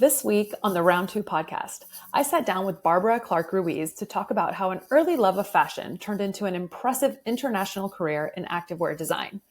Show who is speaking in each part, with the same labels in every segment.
Speaker 1: This week on the Round 2 podcast, I sat down with Clarke Ruiz to talk about how an early love of fashion turned into an impressive international career in activewear design.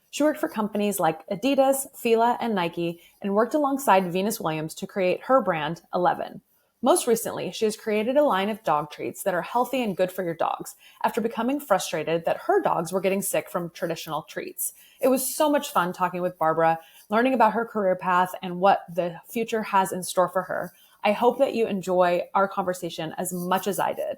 Speaker 1: She worked for companies like Adidas, Fila, and Nike, and worked alongside Venus Williams to create her brand, 11. Most recently, she has created a line of dog treats that are healthy and good for your dogs after becoming frustrated that her dogs were getting sick from traditional treats. It was so much fun talking with Barbara, learning about her career path and what the future has in store for her. I hope that you enjoy our conversation as much as I did.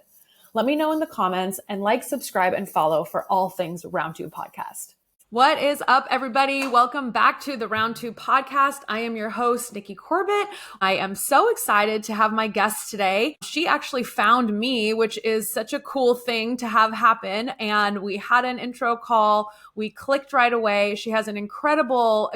Speaker 1: Let me know in the comments and like, subscribe, and follow for all things Round 2 podcast. What is up, everybody? Welcome back to the Round 2 podcast. I am your host, Nikki Corbett. I am so excited to have my guest today. She actually found me, which is such a cool thing to have happen. And we had an intro call. We clicked right away. She has an incredible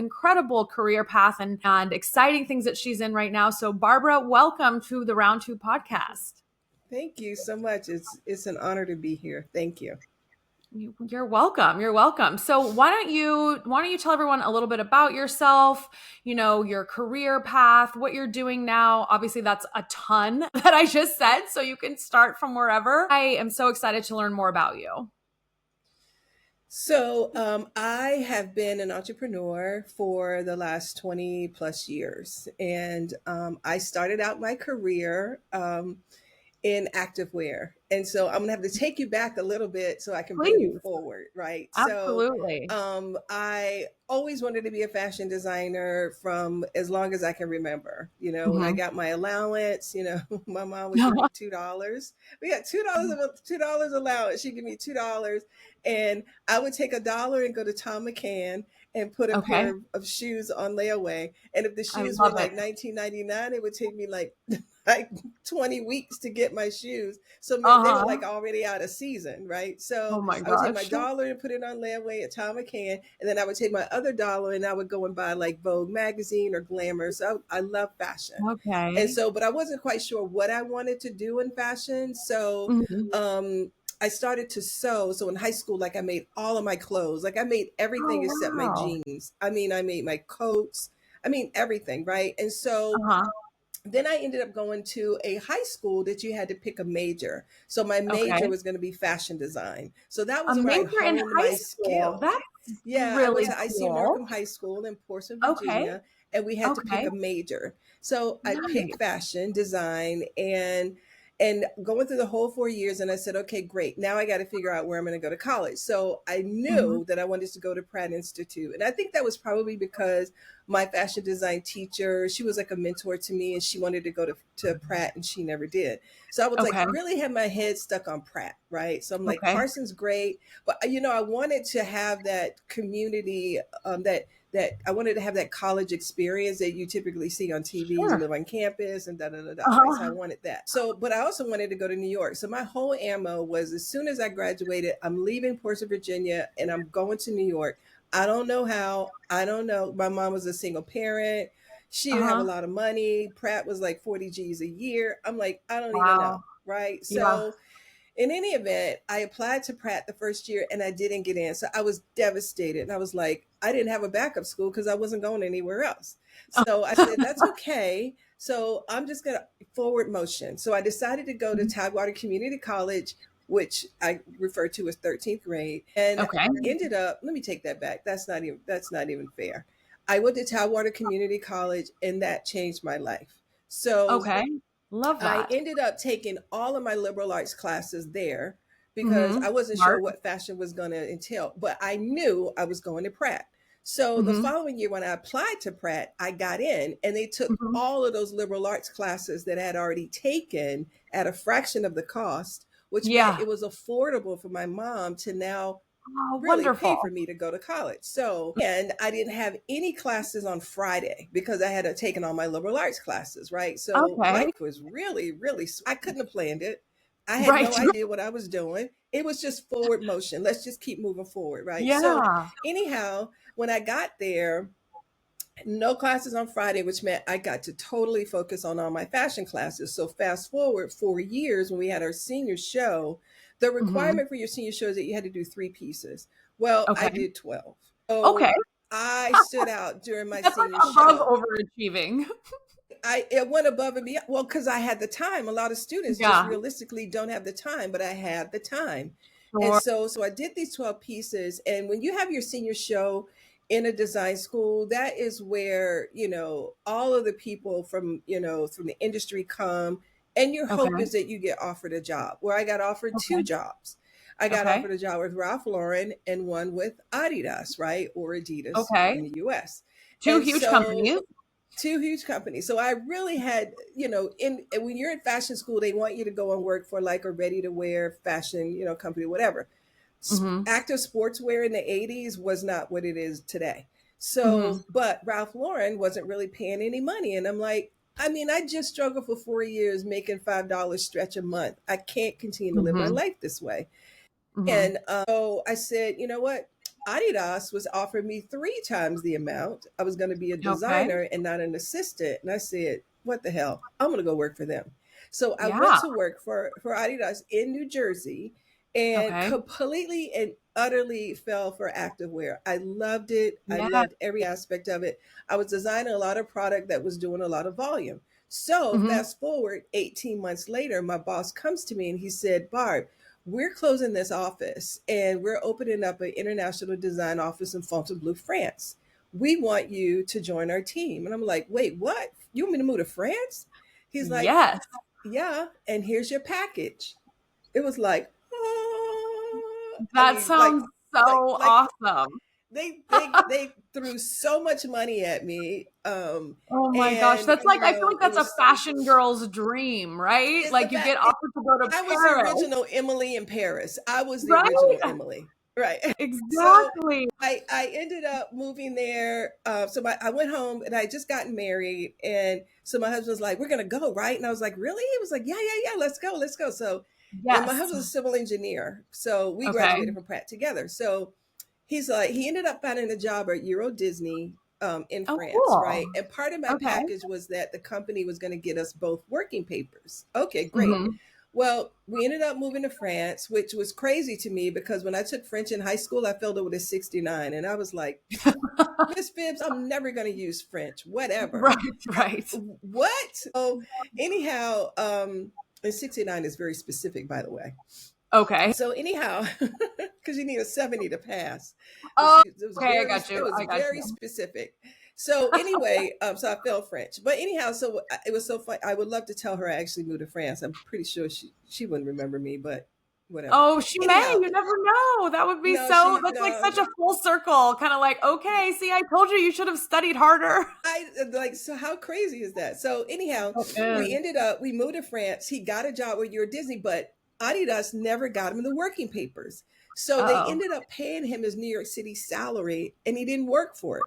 Speaker 1: career path and exciting things that she's in right now. So Barbara, welcome to the Round 2 podcast.
Speaker 2: Thank you so much. It's an honor to be here. Thank you.
Speaker 1: You're welcome. You're welcome. So why don't you tell everyone a little bit about yourself, your career path, what you're doing now. Obviously that's a ton that I just said, so you can start from wherever. I am so excited to learn more about you.
Speaker 2: So I have been an entrepreneur for the last 20 plus years. And I started out my career in activewear. And so I'm gonna have to take you back a little bit so I can bring you forward, right?
Speaker 1: Absolutely.
Speaker 2: So I always wanted to be a fashion designer from as long as I can remember. When I got my allowance, my mom would give me $2. We got $2 allowance. She'd give me $2. And I would take $1 and go to Tom McCann and put a pair of shoes on layaway. And if the shoes were like $19.99, it would take me like 20 weeks to get my shoes. So they were like already out of season, right? So I would take my $1 and put it on layaway at Tom McCann. And then I would take my other $1 and I would go and buy like Vogue magazine or Glamour. So I love fashion.
Speaker 1: Okay.
Speaker 2: And so, but I wasn't quite sure what I wanted to do in fashion. So I started to sew. So in high school, like I made all of my clothes. Like I made everything except my jeans. I made my coats. Everything, right? And so then I ended up going to a high school that you had to pick a major. So my major was going to be fashion design. So that was where I honed my skills.
Speaker 1: Yeah,
Speaker 2: really I went to IC Markham High School in Portsmouth, Virginia, and we had to pick a major. So I picked fashion design and going through the whole 4 years. And I said, okay, great. Now I got to figure out where I'm going to go to college. So I knew that I wanted to go to Pratt Institute. And I think that was probably because my fashion design teacher, she was like a mentor to me and she wanted to go to Pratt and she never did. So I was like, really had my head stuck on Pratt, right? So I'm like, Carson's great. But, I wanted to have that community that I wanted to have that college experience that you typically see on TV. You live on campus and right? So I wanted that. So, but I also wanted to go to New York. So my whole ammo was as soon as I graduated, I'm leaving Portsmouth, Virginia, and I'm going to New York. I don't know how. I don't know. My mom was a single parent. She didn't have a lot of money. Pratt was like 40 G's a year. I'm like, I don't even know. Right. So in any event, I applied to Pratt the first year and I didn't get in. So I was devastated. And I was like, I didn't have a backup school because I wasn't going anywhere else. So I said, that's okay. So I'm just going to forward motion. So I decided to go to Tidewater Community College, which I refer to as 13th grade. And I ended up, let me take that back. That's not even fair. I went to Tidewater Community College and that changed my life. So
Speaker 1: love that.
Speaker 2: I ended up taking all of my liberal arts classes there because I wasn't sure what fashion was going to entail, but I knew I was going to Pratt. So the following year when I applied to Pratt, I got in and they took all of those liberal arts classes that I had already taken at a fraction of the cost, which meant it was affordable for my mom to now really pay for me to go to college. So, and I didn't have any classes on Friday because I had taken all my liberal arts classes, right? So life was really, I couldn't have planned it. I had no idea what I was doing. It was just forward motion. Let's just keep moving forward, right?
Speaker 1: Yeah.
Speaker 2: So anyhow, when I got there, no classes on Friday, which meant I got to totally focus on all my fashion classes. So fast forward 4 years when we had our senior show, the requirement for your senior show is that you had to do 3 pieces. Well, I did 12. So I stood out during my senior show.
Speaker 1: Overachieving.
Speaker 2: it went above and beyond. Well, because I had the time. A lot of students just realistically don't have the time, but I had the time. And so I did these 12 pieces. And when you have your senior show in a design school, that is where, all of the people from the industry come. And your hope is that you get offered a job. Where I got offered two jobs. I got offered a job with Ralph Lauren and one with Adidas, right? Or Adidas in the US.
Speaker 1: Two huge companies.
Speaker 2: Two huge companies. So I really had, when you're in fashion school, they want you to go and work for like a ready to wear fashion, company, whatever. Active sportswear in the 80s was not what it is today. So, but Ralph Lauren wasn't really paying any money. And I'm like, I just struggled for 4 years making $5 stretch a month. I can't continue to live my life this way. And so I said, you know what? Adidas was offering me 3 times the amount. I was going to be a designer and not an assistant. And I said, what the hell? I'm going to go work for them. So I went to work for Adidas in New Jersey and completely and utterly fell for activewear. I loved it. I loved every aspect of it. I was designing a lot of product that was doing a lot of volume. So fast forward 18 months later, my boss comes to me and he said, Barb, we're closing this office and we're opening up an international design office in Fontainebleau, France. We want you to join our team. And I'm like, wait, what? You want me to move to France? He's like, yes. Yeah. And here's your package. It was like,
Speaker 1: that sounds so awesome.
Speaker 2: They threw so much money at me.
Speaker 1: Oh my gosh. That's like, I feel like that's a fashion girl's dream, right? Like you get offered to go to Paris.
Speaker 2: I was the original Emily in Paris. I was the original Emily. Right.
Speaker 1: Exactly.
Speaker 2: So I ended up moving there. So I went home and I had just gotten married. And so my husband was like, we're going to go, right? And I was like, really? He was like, yeah, let's go. So my husband's a civil engineer. So we graduated from Pratt together. So he's like, he ended up finding a job at Euro Disney in France, right? And part of my package was that the company was going to get us both working papers. Okay, great. Well, we ended up moving to France, which was crazy to me because when I took French in high school, I failed it with a 69. And I was like, Miss Phibbs, I'm never going to use French, whatever.
Speaker 1: Right.
Speaker 2: What? So anyhow, and 69 is very specific, by the way.
Speaker 1: Okay.
Speaker 2: So anyhow, because you need a 70 to pass.
Speaker 1: I got you.
Speaker 2: It was very specific. So anyway, so I failed French. But anyhow, so it was so fun. I would love to tell her I actually moved to France. I'm pretty sure she wouldn't remember me, but whatever.
Speaker 1: Oh, she may. You never know. That would be that's like such a full circle. Kind of like, okay, see, I told you should have studied harder.
Speaker 2: So how crazy is that? So anyhow, we moved to France. He got a job with Euro Disney, but Adidas never got him the working papers. So they ended up paying him his New York City salary and he didn't work for it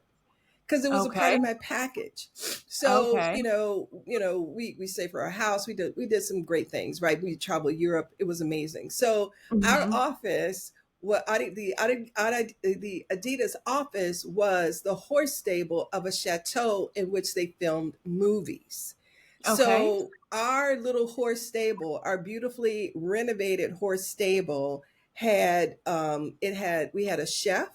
Speaker 2: because it was a part of my package. So, we saved for our house. We did some great things, right? We traveled Europe. It was amazing. So our office, the Adidas office was the horse stable of a chateau in which they filmed movies. So our little horse stable, our beautifully renovated horse stable we had a chef,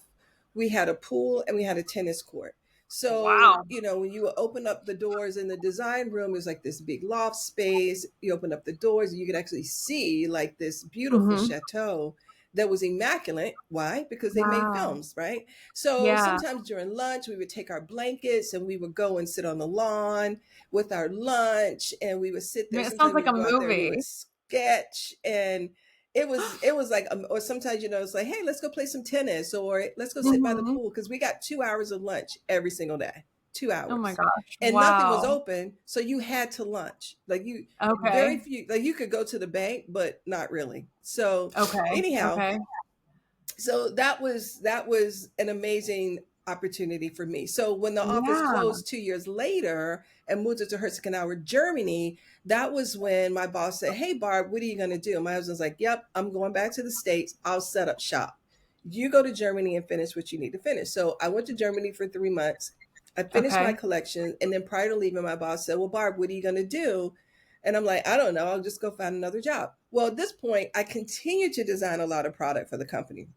Speaker 2: we had a pool, and we had a tennis court. So, when you open up the doors in the design room, there's like this big loft space. You open up the doors and you could actually see like this beautiful chateau that was immaculate. Why? Because they made films, right? So sometimes during lunch, we would take our blankets and we would go and sit on the lawn with our lunch and we would sit there.
Speaker 1: It sounds like a movie.
Speaker 2: Sketch and it was like, or sometimes, it's like, hey, let's go play some tennis or let's go sit by the pool. Cause we got 2 hours of lunch every single day, 2 hours.
Speaker 1: Oh my gosh.
Speaker 2: And nothing was open. So you had to lunch. Like very few, like you could go to the bank, but not really. So anyhow, so that was an amazing opportunity for me. So when the office closed 2 years later and moved it to Herzogenaurach, Germany, that was when my boss said, hey, Barb, what are you going to do? My husband's like, yep, I'm going back to the States. I'll set up shop. You go to Germany and finish what you need to finish. So I went to Germany for 3 months. I finished my collection. And then prior to leaving, my boss said, well, Barb, what are you going to do? And I'm like, I don't know. I'll just go find another job. Well, at this point, I continued to design a lot of product for the company.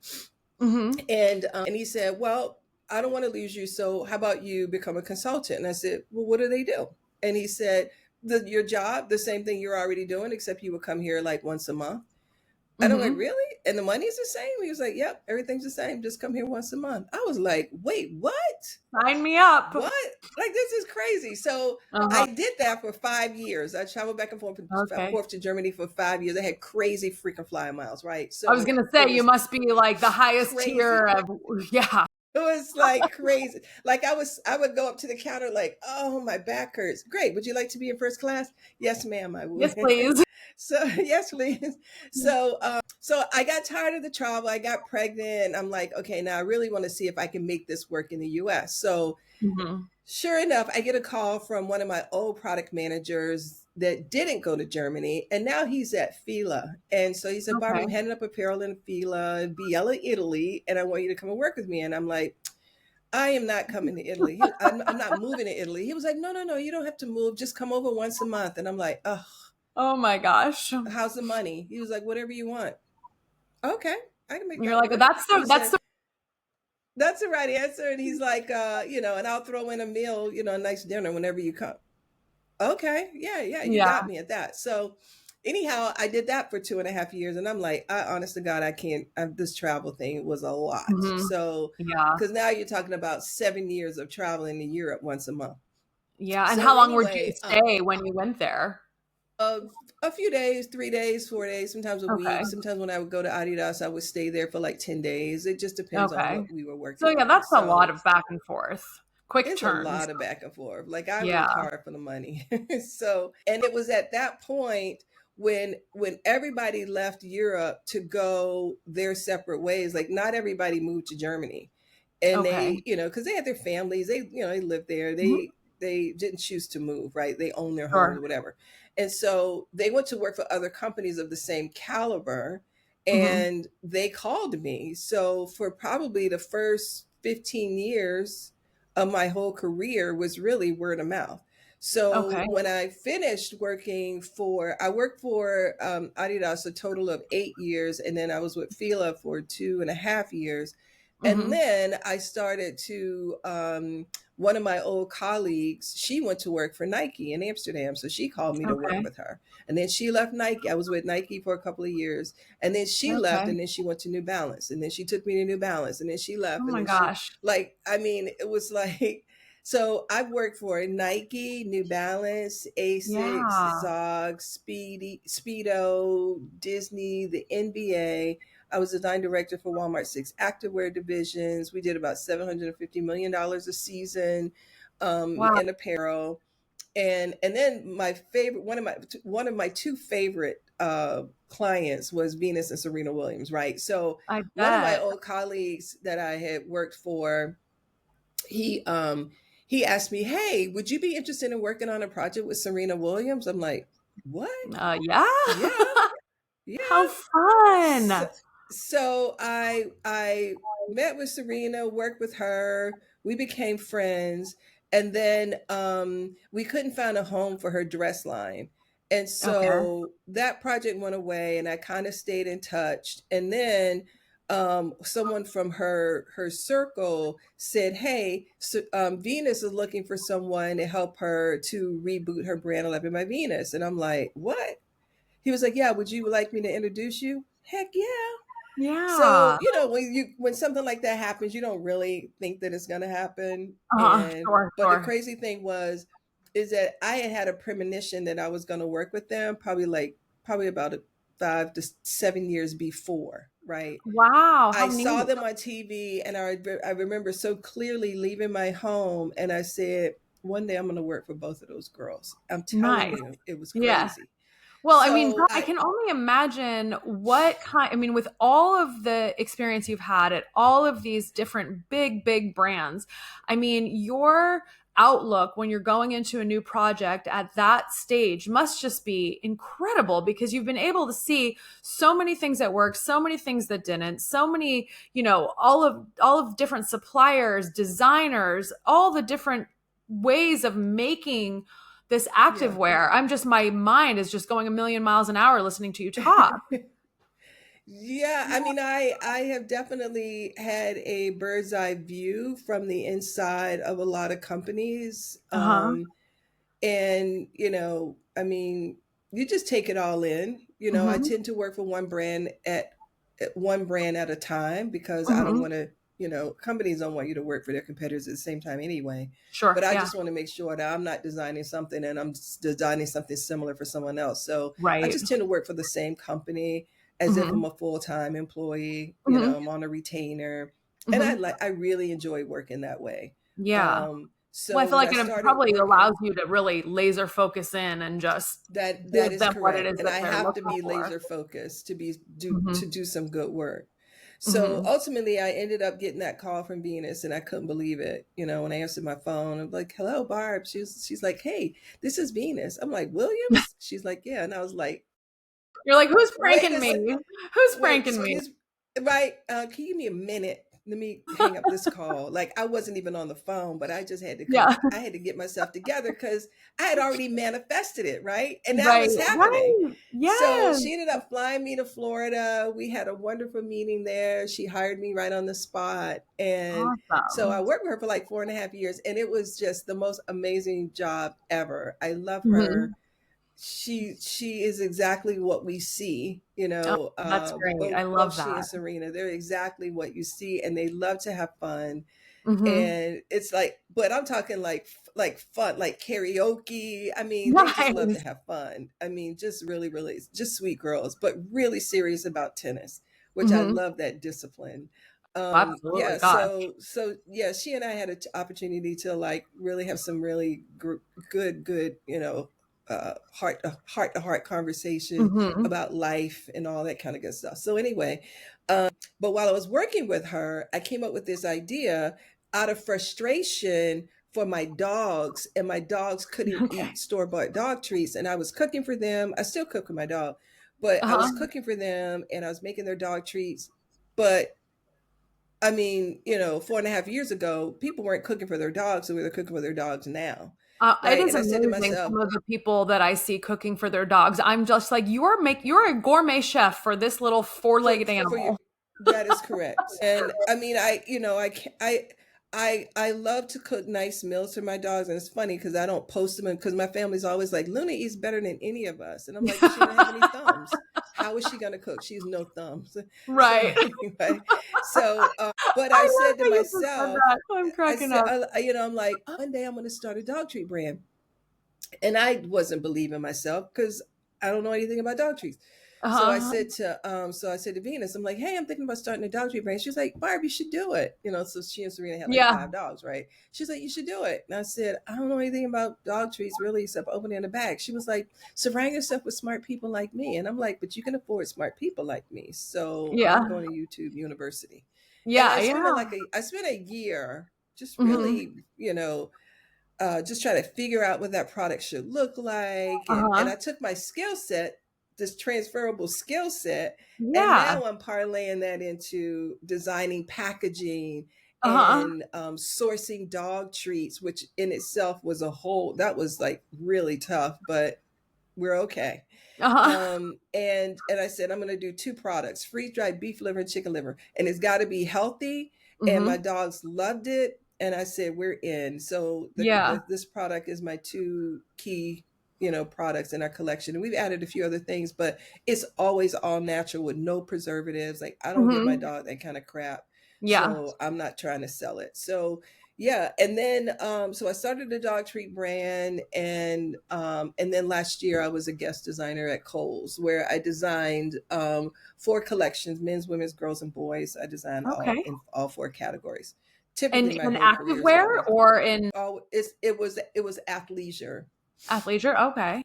Speaker 2: And he said, well, I don't want to lose you. So how about you become a consultant? And I said, well, what do they do? And he said, your job, the same thing you're already doing, except you would come here like once a month. And I'm like, really? And the money's the same? He was like, yep, everything's the same. Just come here once a month. I was like, wait, what?
Speaker 1: Sign me up.
Speaker 2: What? Like, this is crazy. So I did that for 5 years. I traveled back and forth to Germany for 5 years. I had crazy freaking flyer miles, right? So
Speaker 1: I was going to say, you must be like the highest tier of, yeah.
Speaker 2: It was like crazy. Like I would go up to the counter like, oh, my back hurts. Great. Would you like to be in first class? Yes, ma'am, I would.
Speaker 1: Yes, please.
Speaker 2: So yes, please. So I got tired of the travel. I got pregnant. I'm like, okay, now I really want to see if I can make this work in the US. So sure enough, I get a call from one of my old product managers that didn't go to Germany. And now he's at Fila. And so he said, Barbara, I'm heading up apparel in Fila in Biella, Italy. And I want you to come and work with me. And I'm like, I am not coming to Italy. I'm not moving to Italy. He was like, no, you don't have to move. Just come over once a month. And I'm like,
Speaker 1: oh my gosh.
Speaker 2: How's the money? He was like, whatever you want. Okay. I can make
Speaker 1: You're like, that's the
Speaker 2: right answer. And he's like, and I'll throw in a meal, a nice dinner whenever you come. Okay. Yeah. You got me at that. So anyhow, I did that for 2.5 years. And I'm like, honest to God, I can't, this travel thing was a lot. So, because now you're talking about 7 years of traveling to Europe once a month.
Speaker 1: Yeah. And so how long would you stay when you went there?
Speaker 2: A few days, 3 days, 4 days, sometimes a week. Sometimes when I would go to Adidas, I would stay there for like 10 days. It just depends on what we were working
Speaker 1: on. So yeah, that's a lot of back and forth. Quick turns.
Speaker 2: A lot of back and forth. Like I worked hard for the money. So, and it was at that point when everybody left Europe to go their separate ways. Like not everybody moved to Germany, and they, because they had their families. They, they lived there. They didn't choose to move, right? They own their homes or whatever. And so they went to work for other companies of the same caliber, and they called me. So for probably the first 15 years of my whole career was really word of mouth. So when I finished I worked for Adidas a total of 8 years. And then I was with Fila for 2.5 years. And then I started to, one of my old colleagues, she went to work for Nike in Amsterdam. So she called me to work with her. And then she left Nike. I was with Nike for a couple of years. And then she left, and then she went to New Balance. And then she took me to New Balance. And then she left.
Speaker 1: Oh my gosh.
Speaker 2: It was like, so I've worked for Nike, New Balance, Asics, Zog, Speedo, Disney, the NBA. I was design director for Walmart's 6 activewear divisions. We did about $750 million a season in apparel. And then my favorite, one of my two favorite clients was Venus and Serena Williams, right? So one of my old colleagues that I had worked for, he asked me, hey, would you be interested in working on a project with Serena Williams? I'm like, what?
Speaker 1: Yeah. How fun.
Speaker 2: So I met with Serena, worked with her. We became friends. And then we couldn't find a home for her dress line. And so that project went away, and I kind of stayed in touch. And then someone from her circle said, hey, Venus is looking for someone to help her to reboot her brand 11 by Venus. And I'm like, what? He was like, yeah, would you like me to introduce you? Heck yeah.
Speaker 1: Yeah.
Speaker 2: So, when something like that happens, you don't really think that it's going to happen. But the crazy thing is that I had a premonition that I was going to work with them probably about 5 to 7 years before. Right.
Speaker 1: Wow.
Speaker 2: I saw them on TV, and I remember so clearly leaving my home, and I said, one day I'm going to work for both of those girls. I'm telling you, it was crazy.
Speaker 1: Yeah. Well, so, I can only imagine with all of the experience you've had at all of these different big brands, your outlook when you're going into a new project at that stage must just be incredible, because you've been able to see so many things that work, so many things that didn't, so many, all of different suppliers, designers, all the different ways of making this activewear. My mind is just going a million miles an hour listening to you talk.
Speaker 2: Yeah, I have definitely had a bird's eye view from the inside of a lot of companies. And, I mean, you just take it all in. I tend to work for one brand at a time, because I don't want to, companies don't want you to work for their competitors at the same time anyway.
Speaker 1: Sure.
Speaker 2: But I just want to make sure that I'm not designing something and I'm designing something similar for someone else. So I just tend to work for the same company as if I'm a full-time employee. I'm on a retainer, and I really enjoy working that way.
Speaker 1: Yeah.
Speaker 2: So
Speaker 1: well, I feel like it probably allows you to really laser focus in and just
Speaker 2: that is correct. What it is, and I have to be laser focused to do some good work. So ultimately, I ended up getting that call from Venus, and I couldn't believe it. When I answered my phone, I'm like, "Hello, Barb." She's like, "Hey, this is Venus." I'm like, "Williams?" She's like, "Yeah," and I was like,
Speaker 1: "You're like, who's pranking me? Who's pranking me?"
Speaker 2: Right? Can you give me a minute? Let me hang up this call. Like, I wasn't even on the phone, but I just had to I had to get myself together, because I had already manifested it, right? And that was happening.
Speaker 1: Right. Yes.
Speaker 2: So she ended up flying me to Florida. We had a wonderful meeting there. She hired me right on the spot. And so I worked with her for like 4.5 years, and it was just the most amazing job ever. I love her. She is exactly what we see,
Speaker 1: that's great. I love that.
Speaker 2: She and Serena, they're exactly what you see, and they love to have fun. And it's like, but I'm talking like fun, like karaoke. I mean, they just love to have fun. I mean, just really, really, just sweet girls, but really serious about tennis, which I love that discipline.
Speaker 1: Absolutely.
Speaker 2: So yeah, she and I had an opportunity to like really have some really good, heart to heart conversation about life and all that kind of good stuff. So anyway, but while I was working with her, I came up with this idea out of frustration for my dogs, and my dogs couldn't eat store-bought dog treats, and I was cooking for them. I still cook with my dog, but I was cooking for them, and I was making their dog treats. But I mean, 4.5 years ago, people weren't cooking for their dogs, so they're cooking for their dogs now.
Speaker 1: It is amazing, some of the people that I see cooking for their dogs. I'm just like, you're a gourmet chef for this little 4-legged animal.
Speaker 2: That is correct. And I mean, I love to cook nice meals for my dogs, and it's funny because I don't post them, because my family's always like, Luna eats better than any of us, and I'm like, she doesn't have any thumbs. How is she going to cook? She has no thumbs.
Speaker 1: Right.
Speaker 2: So, but I said to myself,
Speaker 1: I'm cracking up.
Speaker 2: I'm like, one day I'm going to start a dog treat brand. And I wasn't believing myself, because I don't know anything about dog treats. So I said to Venus, I'm like, hey, I'm thinking about starting a dog treat brand. She's like, Barb, you should do it. So she and Serena had like 5 dogs, right? She's like, you should do it. And I said, I don't know anything about dog treats really, except opening the bag. She was like, surround yourself with smart people like me. And I'm like, but you can afford smart people like me. So I'm going to YouTube University.
Speaker 1: Yeah.
Speaker 2: I spent a year just really, just trying to figure out what that product should look like. And I took my skill set, this transferable skill set, and now I'm parlaying that into designing packaging and sourcing dog treats, which in itself was that was like really tough, but we're okay. And I said, I'm going to do 2 products, freeze-dried beef liver and chicken liver, and it's got to be healthy. And my dogs loved it. And I said, we're in. So this product is my 2 key products in our collection. And we've added a few other things, but it's always all natural with no preservatives. Like, I don't give my dog that kind of crap. So I'm not trying to sell it. So and then so I started a dog treat brand, and then last year I was a guest designer at Kohl's, where I designed 4 collections: men's, women's, girls, and boys. I designed in all 4 categories. Typically
Speaker 1: in activewear or in
Speaker 2: it was athleisure.
Speaker 1: Athleisure, okay.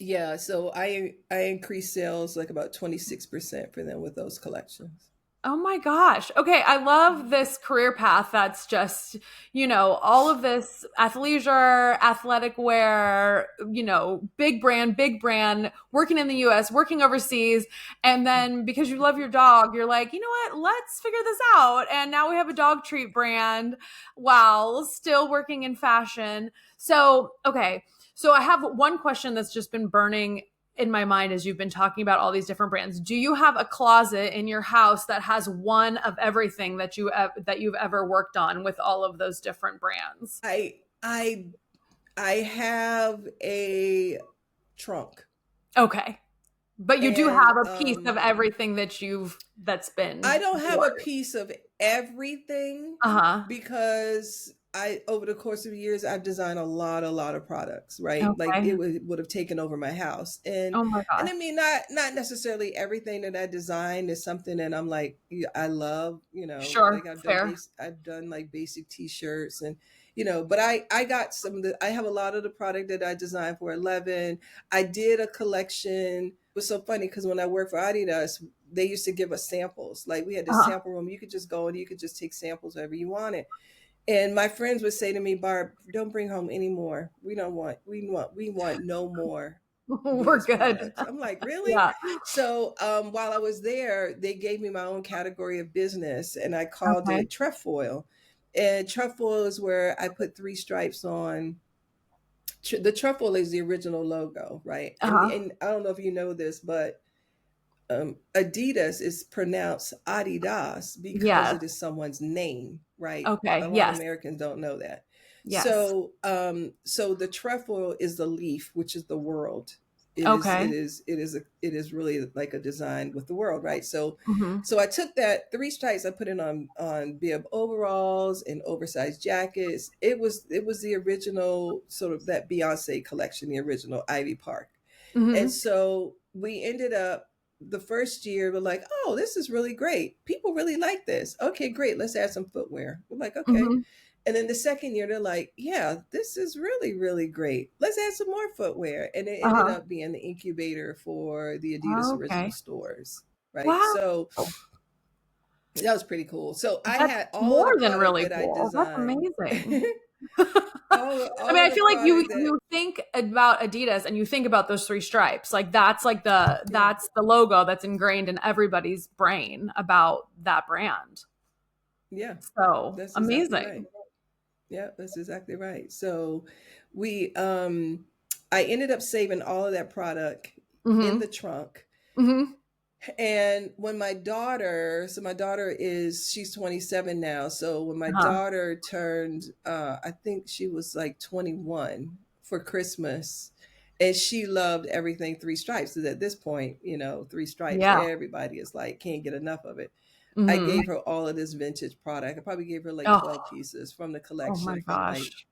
Speaker 2: Yeah, so I increased sales like about 26% for them with those collections.
Speaker 1: Oh my gosh. Okay, I love this career path that's just, all of this athleisure, athletic wear, big brand, working in the US, working overseas. And then because you love your dog, you're like, you know what, let's figure this out. And now we have a dog treat brand while still working in fashion. So, okay. So I have one question that's just been burning in my mind as you've been talking about all these different brands. Do you have a closet in your house that has one of everything that you've ever worked on with all of those different brands?
Speaker 2: I have a trunk.
Speaker 1: Okay. But you do
Speaker 2: And
Speaker 1: have a piece of everything that's been
Speaker 2: I don't have a
Speaker 1: yours.
Speaker 2: piece of everything because over the course of years, I've designed a lot of products, right? Like
Speaker 1: Okay.
Speaker 2: it would have taken over my house. And,
Speaker 1: Oh my
Speaker 2: and
Speaker 1: gosh.
Speaker 2: I mean, not necessarily everything that I design is something that I'm like, I love,
Speaker 1: Sure.
Speaker 2: like
Speaker 1: Fair.
Speaker 2: I've done like basic t-shirts and, but I got I have a lot of the product that I designed for 11. I did a collection. It was so funny because when I worked for Adidas, they used to give us samples. Like we had this sample room. You could just go and you could just take samples wherever you wanted. And my friends would say to me, Barb, don't bring home any more. We want no more
Speaker 1: We're
Speaker 2: Venus
Speaker 1: good.
Speaker 2: products. I'm like, really?
Speaker 1: Yeah.
Speaker 2: So while I was there, they gave me my own category of business and I called
Speaker 1: Okay.
Speaker 2: it trefoil. And trefoil is where I put 3 stripes on. The trefoil is the original logo, right? And I don't know if you know this, but Adidas is pronounced Adidas because
Speaker 1: Yes.
Speaker 2: it is someone's name, right?
Speaker 1: Okay.
Speaker 2: A lot of
Speaker 1: Yes.
Speaker 2: Americans don't know that.
Speaker 1: Yes.
Speaker 2: So the trefoil is the leaf, which is the world.
Speaker 1: Okay.
Speaker 2: It is really like a design with the world, right? So,
Speaker 1: Mm-hmm.
Speaker 2: so I took that 3 stripes, I put it on bib overalls and oversized jackets. It was the original sort of that Beyonce collection, the original Ivy Park. And
Speaker 1: Mm-hmm.
Speaker 2: so we ended up the first year, we're like, oh, this is really great. People really like this. Okay, great. Let's add some footwear. We're like, okay.
Speaker 1: Mm-hmm.
Speaker 2: And then the second year, they're like, yeah, this is really, really great. Let's add some more footwear. And it ended up being the incubator for the Adidas original
Speaker 1: Okay.
Speaker 2: stores. Right.
Speaker 1: Wow.
Speaker 2: So that was pretty cool. So I
Speaker 1: That's
Speaker 2: had all of the
Speaker 1: more than
Speaker 2: product
Speaker 1: really
Speaker 2: that I
Speaker 1: cool. That's
Speaker 2: designed.
Speaker 1: amazing. I
Speaker 2: all
Speaker 1: mean,
Speaker 2: of
Speaker 1: I
Speaker 2: the
Speaker 1: feel like
Speaker 2: product that,
Speaker 1: you think about Adidas and you think about those 3 stripes. Like that's like
Speaker 2: yeah,
Speaker 1: that's the logo that's ingrained in everybody's brain about that brand.
Speaker 2: yeah,
Speaker 1: So
Speaker 2: that's exactly right.
Speaker 1: amazing.
Speaker 2: Yeah, that's exactly right. So we I ended up saving all of that product in
Speaker 1: Mm-hmm.
Speaker 2: the trunk.
Speaker 1: Mm-hmm.
Speaker 2: And when my daughter is she's 27 now. So when my
Speaker 1: Uh-huh.
Speaker 2: daughter turned I think she was like 21 for Christmas and she loved everything 3 stripes. Because at this point, 3 stripes,
Speaker 1: Yeah.
Speaker 2: everybody is like can't get enough of it. I
Speaker 1: Mm-hmm.
Speaker 2: gave her all of this vintage product. I probably gave her like
Speaker 1: Oh,
Speaker 2: 12 pieces from the
Speaker 1: oh my
Speaker 2: collection from like
Speaker 1: gosh.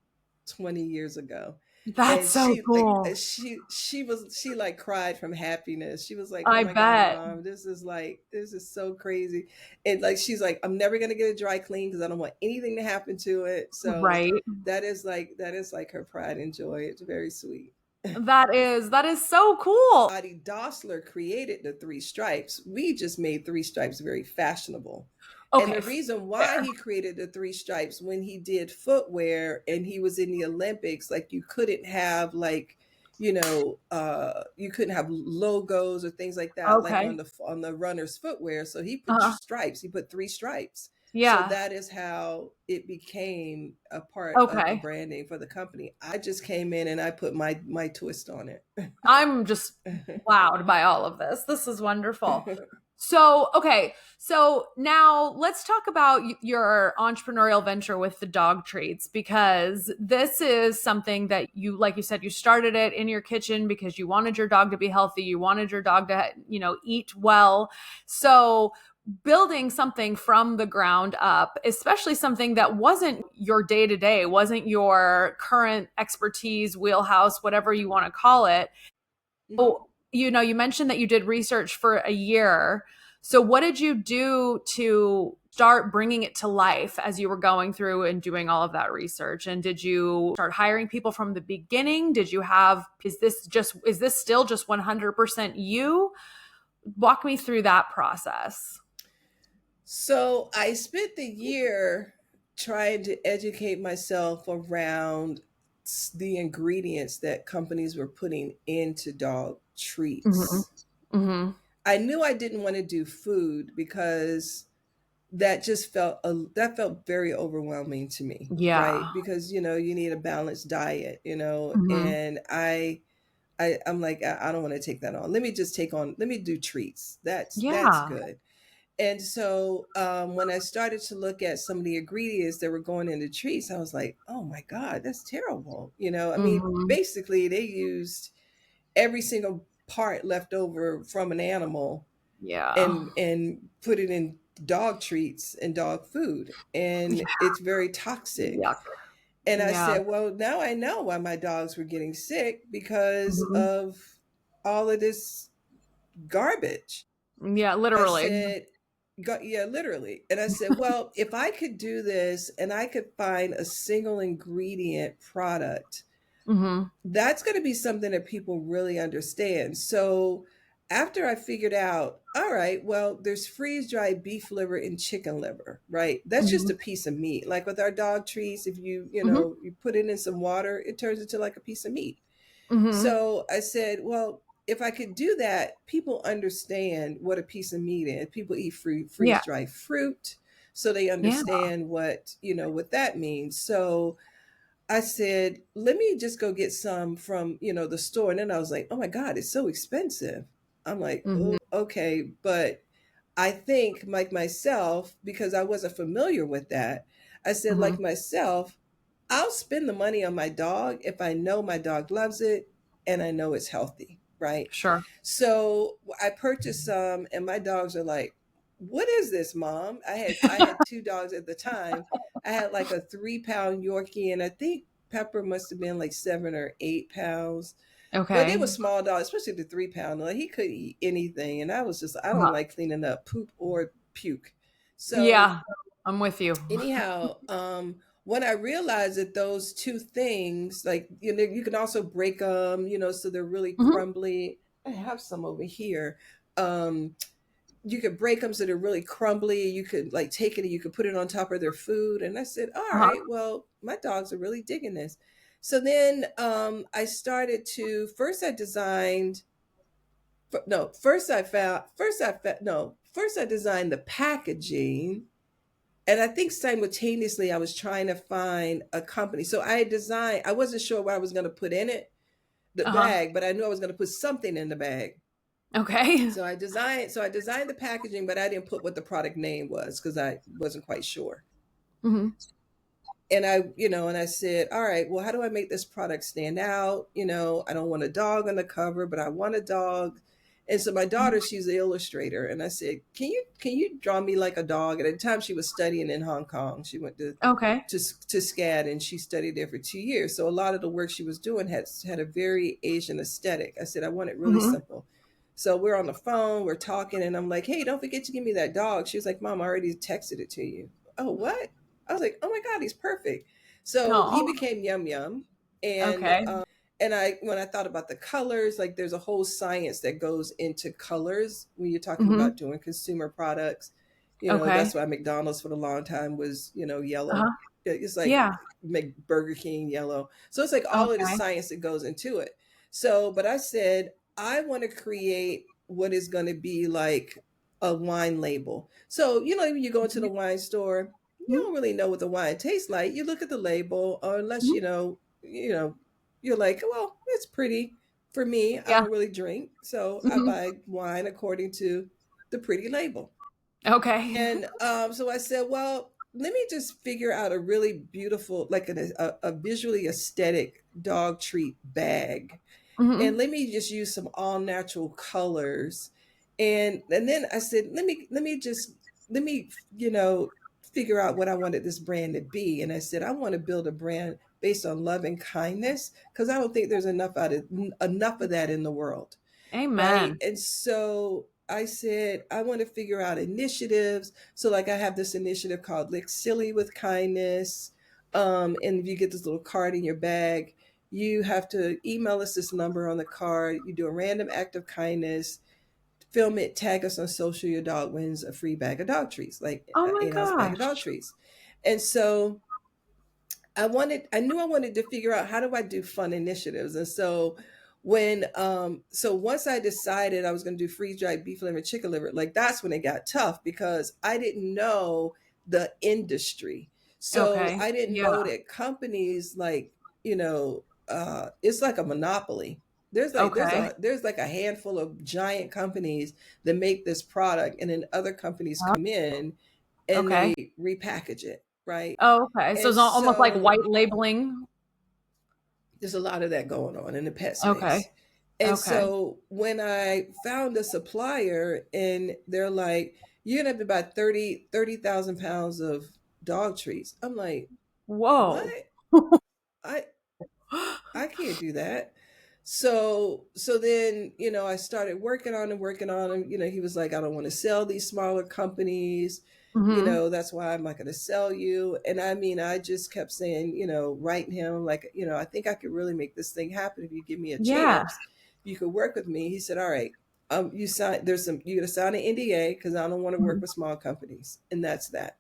Speaker 2: 20 years ago.
Speaker 1: That's
Speaker 2: And
Speaker 1: so cool.
Speaker 2: she like cried from happiness. She was like, oh
Speaker 1: I
Speaker 2: my God,
Speaker 1: bet.
Speaker 2: mom, this is so crazy. And like she's like, I'm never gonna get it dry clean because I don't want anything to happen to it. So
Speaker 1: Right.
Speaker 2: that is like her pride and joy. It's very sweet.
Speaker 1: That is so cool.
Speaker 2: Adi Dossler created the 3 stripes. We just made 3 stripes very fashionable. And
Speaker 1: Okay.
Speaker 2: the reason why
Speaker 1: Fair.
Speaker 2: he created the 3 stripes when he did footwear and he was in the Olympics, like you couldn't have like, you couldn't have logos or things like that, like
Speaker 1: Okay.
Speaker 2: on the runner's footwear. So he put
Speaker 1: Uh-huh.
Speaker 2: stripes. He put 3 stripes. So
Speaker 1: Yeah.
Speaker 2: that is how it became a part of the
Speaker 1: Okay.
Speaker 2: branding for the company. I just came in and I put my twist on it.
Speaker 1: I'm just wowed by all of this. This is wonderful. So, okay. So now let's talk about your entrepreneurial venture with the dog treats, because this is something that you, like you said, you started it in your kitchen because you wanted your dog to be healthy. You wanted your dog to, eat well. So building something from the ground up, especially something that wasn't your day to day, wasn't your current expertise, wheelhouse, whatever you want to call it.
Speaker 2: Mhm.
Speaker 1: Oh, you mentioned that you did research for a year. So what did you do to start bringing it to life as you were going through and doing all of that research? And did you start hiring people from the beginning? Is this still just 100% you? Walk me through that process.
Speaker 2: So I spent the year trying to educate myself around the ingredients that companies were putting into dog
Speaker 1: Mm-hmm.
Speaker 2: treats.
Speaker 1: Mm-hmm.
Speaker 2: I knew I didn't want to do food because that felt very overwhelming to me,
Speaker 1: Yeah.
Speaker 2: right? Because you need a balanced diet,
Speaker 1: Mm-hmm.
Speaker 2: and I'm like I don't want to take that on. Let me do treats. That's
Speaker 1: Yeah.
Speaker 2: good. And so when I started to look at some of the ingredients that were going into treats, I was like, oh my God, that's terrible. I mean,
Speaker 1: Mm-hmm.
Speaker 2: basically, they used every single part left over from an animal
Speaker 1: Yeah.
Speaker 2: and put it in dog treats and dog food. And it's very toxic.
Speaker 1: Yuck.
Speaker 2: And I
Speaker 1: Yeah.
Speaker 2: said, well, now I know why my dogs were getting sick because
Speaker 1: Mhm.
Speaker 2: of all of this garbage.
Speaker 1: Yeah,
Speaker 2: I
Speaker 1: literally.
Speaker 2: said, yeah, literally. And I said, well, if I could do this and I could find a single ingredient product,
Speaker 1: Mhm.
Speaker 2: that's going to be something that people really understand. So after I figured out, all right, well, there's freeze dried beef liver and chicken liver, right? That's just
Speaker 1: Mhm.
Speaker 2: a piece of meat. Like with our dog treats, if
Speaker 1: Mhm.
Speaker 2: you put it in some water, it turns into like a piece of meat.
Speaker 1: Mhm.
Speaker 2: So I said, well, if I could do that, people understand what a piece of meat is. People eat
Speaker 1: Yeah.
Speaker 2: freeze dried fruit, so they
Speaker 1: Yeah.
Speaker 2: understand what that means. So I said, let me just go get some from, the store. And then I was like, oh my God, it's so expensive. I'm like,
Speaker 1: Mhm.
Speaker 2: oh, okay. But I think, like myself, because I wasn't familiar with that, I said, like
Speaker 1: Mhm.
Speaker 2: myself, I'll spend the money on my dog if I know my dog loves it and I know it's healthy, right?
Speaker 1: Sure.
Speaker 2: So I purchased some, and my dogs are like, "What is this, Mom?" I had two dogs at the time. I had like a 3 pound Yorkie, and I think Pepper must have been like 7 or 8 pounds. But they were
Speaker 1: Okay.
Speaker 2: small dogs, especially the 3 pound. Like he could eat anything, and I don't
Speaker 1: Uh-huh.
Speaker 2: like cleaning up poop or puke. So
Speaker 1: Yeah. I'm with you.
Speaker 2: anyhow, when I realized that those two things, like you can also break them, so they're really
Speaker 1: Mhm.
Speaker 2: crumbly. I have some over here. Um, you could break them so they're really crumbly. You could like take it and you could put it on top of their food. And I said, all
Speaker 1: Uh-huh.
Speaker 2: right, well, my dogs are really digging this. So then I started to first I designed no first I found first I fa- no first I designed the packaging, and I think simultaneously I was trying to find a company. So I wasn't sure what I was going to put in it, the
Speaker 1: Uh-huh.
Speaker 2: bag, but I knew I was going to put something in the bag.
Speaker 1: Okay.
Speaker 2: So I designed the packaging, but I didn't put what the product name was because I wasn't quite sure.
Speaker 1: Mhm.
Speaker 2: And I said, all right, well, how do I make this product stand out? I don't want a dog on the cover, but I want a dog. And so my daughter, she's the illustrator, and I said, can you draw me like a dog? And at the time, she was studying in Hong Kong. She went
Speaker 1: Okay.
Speaker 2: to SCAD, and she studied there for 2 years. So a lot of the work she was doing had a very Asian aesthetic. I said, I want it really
Speaker 1: Mhm.
Speaker 2: simple. So we're on the phone, we're talking, and I'm like, hey, don't forget to give me that dog. She was like, Mom, I already texted it to you. Oh, what? I was like, oh my God, he's perfect. So he
Speaker 1: Oh.
Speaker 2: became Yum Yum. And
Speaker 1: Okay.
Speaker 2: when I thought about the colors, like there's a whole science that goes into colors when you're talking about
Speaker 1: Mhm.
Speaker 2: doing consumer products.
Speaker 1: Okay.
Speaker 2: That's why McDonald's for a long time was, yellow.
Speaker 1: Uh-huh.
Speaker 2: It's like
Speaker 1: Yeah.
Speaker 2: make Burger King yellow. So it's like all of the
Speaker 1: Okay.
Speaker 2: science that goes into it. So, but I said, I want to create what is going to be like a wine label. So, when you go into the wine store, you
Speaker 1: Mhm.
Speaker 2: don't really know what the wine tastes like. You look at the label, or unless
Speaker 1: Mhm.
Speaker 2: you're like, well, it's pretty. For me, I
Speaker 1: Yeah.
Speaker 2: don't really drink, so I
Speaker 1: Mhm.
Speaker 2: buy wine according to the pretty label.
Speaker 1: Okay.
Speaker 2: And so I said, well, let me just figure out a really beautiful, like a visually aesthetic dog treat bag, and
Speaker 1: Mhm.
Speaker 2: let me just use some all natural colors. And then I said, let me figure out what I wanted this brand to be. And I said, I want to build a brand based on love and kindness, because I don't think there's enough of that in the world, right?
Speaker 1: Amen.
Speaker 2: And so I said, I want to figure out initiatives. So like I have this initiative called Lick Silly with Kindness. And if you get this little card in your bag, you have to email us this number on the card. You do a random act of kindness, film it, tag us on social. Your dog wins a free bag of dog treats, like
Speaker 1: Oh
Speaker 2: an
Speaker 1: my
Speaker 2: 8 ounce bag of dog
Speaker 1: gosh.
Speaker 2: treats. And so I knew I wanted to figure out how do I do fun initiatives. And so once I decided I was going to do freeze dried beef liver, chicken liver, like that's when it got tough because I didn't know the industry. So
Speaker 1: Okay.
Speaker 2: I didn't
Speaker 1: Yeah.
Speaker 2: know that companies like, it's like a monopoly. There's like a handful of giant companies that make this product, and then other companies come in and they repackage it, right?
Speaker 1: Oh, okay. So
Speaker 2: And
Speaker 1: it's almost like
Speaker 2: so
Speaker 1: white labeling.
Speaker 2: there's a lot of that going on in the pet
Speaker 1: Okay.
Speaker 2: space. And so when I found a supplier and they're like, you're gonna have to buy 30,000 pounds of dog treats. I'm like,
Speaker 1: Whoa.
Speaker 2: what? I I can't do that. So then, I started working on him. He was like, I don't want to sell these smaller companies.
Speaker 1: Mm-hmm.
Speaker 2: That's why I'm not going to sell you. And I mean, I just kept saying, writing him like, I think I could really make this thing happen if you give me a
Speaker 1: Yeah.
Speaker 2: chance. You could work with me. He said, all right, you got to sign an NDA because I don't want to work with small companies. And that's that.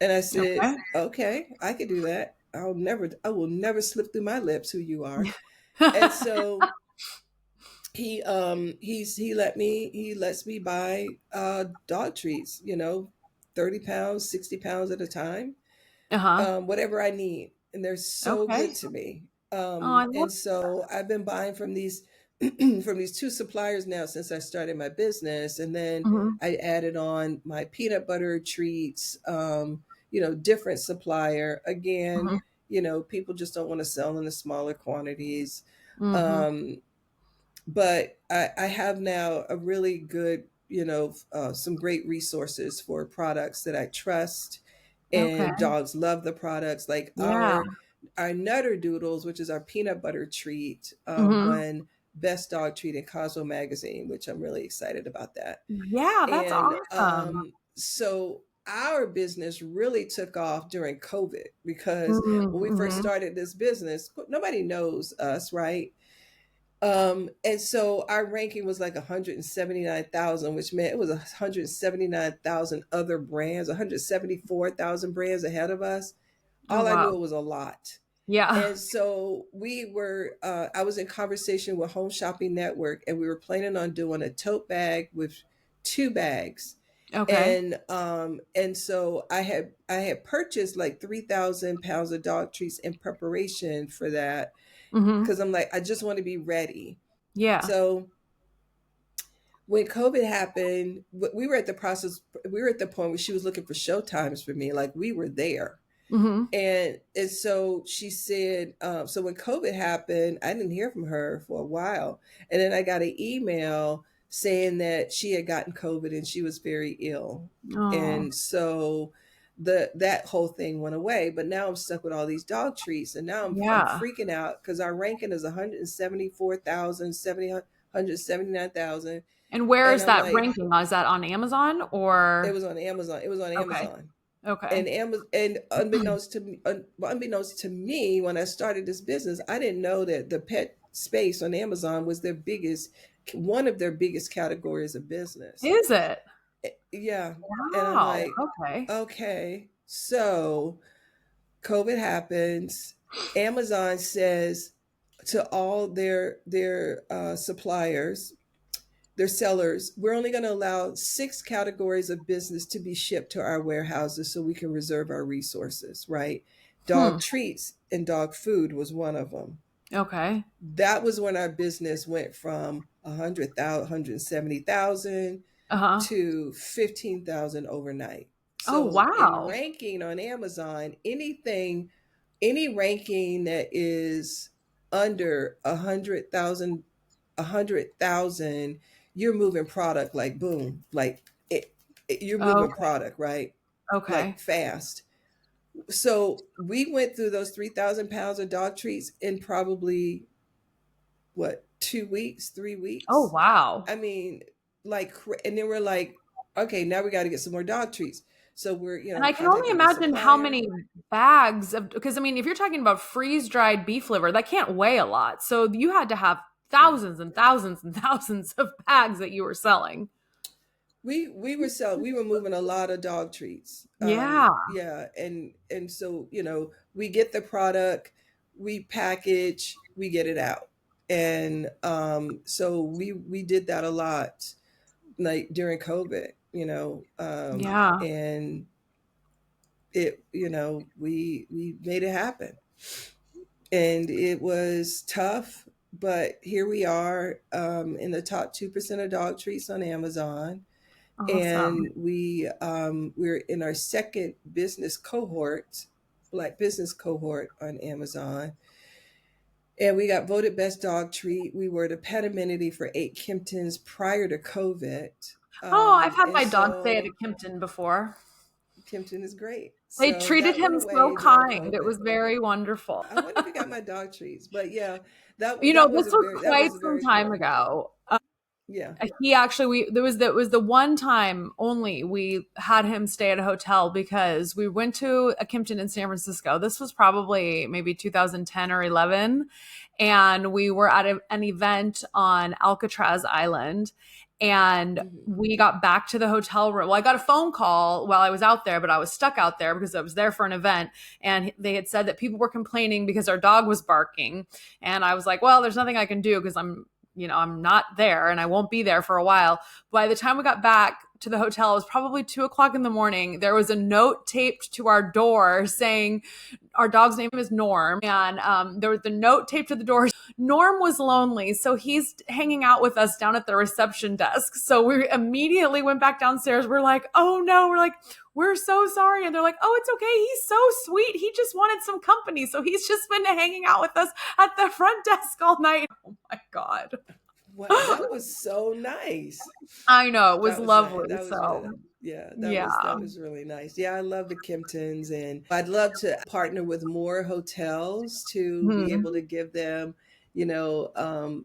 Speaker 2: And I said, okay, I could do that. I will never slip through my lips who you are. And so he lets me buy dog treats, 30 pounds, 60 pounds at a time, whatever I need. And they're so good to me.
Speaker 1: I love
Speaker 2: And so I've been buying from these from these two suppliers now since I started my business. And then I added on my peanut butter treats, different supplier. Again, people just don't want to sell in the smaller quantities. But I have now a really good, some great resources for products that I trust, and dogs love the products. Like our Nutter Doodles, which is our peanut butter treat, won Best Dog Treat in Cosmo Magazine, which I'm really excited about that.
Speaker 1: Yeah, that's
Speaker 2: And
Speaker 1: awesome.
Speaker 2: so our business really took off during COVID because when we first started this business, nobody knows us, right? And so our ranking was like 179,000, which meant it was 179,000 other brands, 174,000 brands ahead of us.
Speaker 1: Oh,
Speaker 2: All I
Speaker 1: wow.
Speaker 2: knew it was a lot.
Speaker 1: Yeah.
Speaker 2: And so I was in conversation with Home Shopping Network, and we were planning on doing a tote bag with 2 bags. And so I had purchased like 3,000 pounds of dog treats in preparation for that, because I'm like, I just want to be ready.
Speaker 1: Yeah.
Speaker 2: So when COVID happened, we were at the point where she was looking for show times for me. Like, we were there. And so she said, so when COVID happened, I didn't hear from her for a while. And then I got an email saying that she had gotten COVID and she was very ill. And so that whole thing went away. But now I'm stuck with all these dog treats. And now I'm freaking out because our ranking is 174,000, 179,000.
Speaker 1: And where is
Speaker 2: I'm
Speaker 1: that
Speaker 2: like,
Speaker 1: ranking? Is that on Amazon or?
Speaker 2: it was on Amazon. It was on Amazon.
Speaker 1: Okay.
Speaker 2: And unbeknownst to me, when I started this business, I didn't know that the pet space on Amazon was one of their biggest categories of business.
Speaker 1: Is it?
Speaker 2: Yeah.
Speaker 1: Wow.
Speaker 2: And I'm like, okay. So COVID happens. Amazon says to all their suppliers, their sellers, we're only going to allow 6 categories of business to be shipped to our warehouses so we can reserve our resources, right? Dog treats and dog food was one of them.
Speaker 1: Okay.
Speaker 2: That was when our business went from 170,000 to 15,000 overnight. So
Speaker 1: wow.
Speaker 2: in ranking on Amazon, any ranking that is under 100,000, you're moving product like boom, like you're moving product, right?
Speaker 1: Okay.
Speaker 2: Like fast. So we went through those 3,000 pounds of dog treats in probably 2 weeks, 3 weeks.
Speaker 1: Oh, wow.
Speaker 2: I mean, like, and then we're like, okay, now we got to get some more dog treats. So we're,
Speaker 1: and I can only imagine how many bags of, because I mean, if you're talking about freeze-dried beef liver, that can't weigh a lot. So you had to have thousands and thousands and thousands of bags that you were selling.
Speaker 2: We were moving a lot of dog treats.
Speaker 1: Yeah.
Speaker 2: And so, we get the product, we package, we get it out. And so we did that a lot, like during COVID, and it, we made it happen. And it was tough. but here we are, in the top 2% of dog treats on Amazon.
Speaker 1: Awesome.
Speaker 2: And we're in our second business cohort, Black business cohort on Amazon. And we got voted best dog treat. We were the pet amenity for 8 Kimptons prior to COVID.
Speaker 1: Oh, I've had
Speaker 2: And
Speaker 1: my dog stay at
Speaker 2: so
Speaker 1: a Kimpton before.
Speaker 2: Kimpton is great.
Speaker 1: They
Speaker 2: So
Speaker 1: treated
Speaker 2: that went
Speaker 1: him so
Speaker 2: away during
Speaker 1: kind. It
Speaker 2: COVID.
Speaker 1: was very wonderful.
Speaker 2: I wonder if he got my dog treats, but yeah, that
Speaker 1: You know,
Speaker 2: that
Speaker 1: this
Speaker 2: was a
Speaker 1: was
Speaker 2: very that
Speaker 1: quite
Speaker 2: was
Speaker 1: some
Speaker 2: very
Speaker 1: time
Speaker 2: cool.
Speaker 1: ago.
Speaker 2: Yeah.
Speaker 1: He actually it was the one time only we had him stay at a hotel because we went to a Kimpton in San Francisco. This was probably maybe 2010 or 11, and we were at an event on Alcatraz Island, and
Speaker 2: Hmm.
Speaker 1: we got back to the hotel room. Well, I got a phone call while I was out there, but I was stuck out there because I was there for an event, and they had said that people were complaining because our dog was barking, and I was like, well, there's nothing I can do because I'm not there and I won't be there for a while. By the time we got back to the hotel, it was probably 2 o'clock in the morning. There was a note taped to our door saying our dog's name is Norm. And there was the note taped to the door. Norm was lonely. So he's hanging out with us down at the reception desk. So we immediately went back downstairs. We're like, oh no, we're so sorry. And they're like, oh, it's okay. He's so sweet. He just wanted some company. So he's just been hanging out with us at the front desk all night. Oh my God.
Speaker 2: What, that was so nice.
Speaker 1: I know. It was
Speaker 2: That was nice.
Speaker 1: lovely.
Speaker 2: That was
Speaker 1: So,
Speaker 2: really, yeah,
Speaker 1: yeah.
Speaker 2: that was really nice. Yeah, I love the Kimptons, and I'd love to partner with more hotels to be
Speaker 1: Hmm.
Speaker 2: able to give them,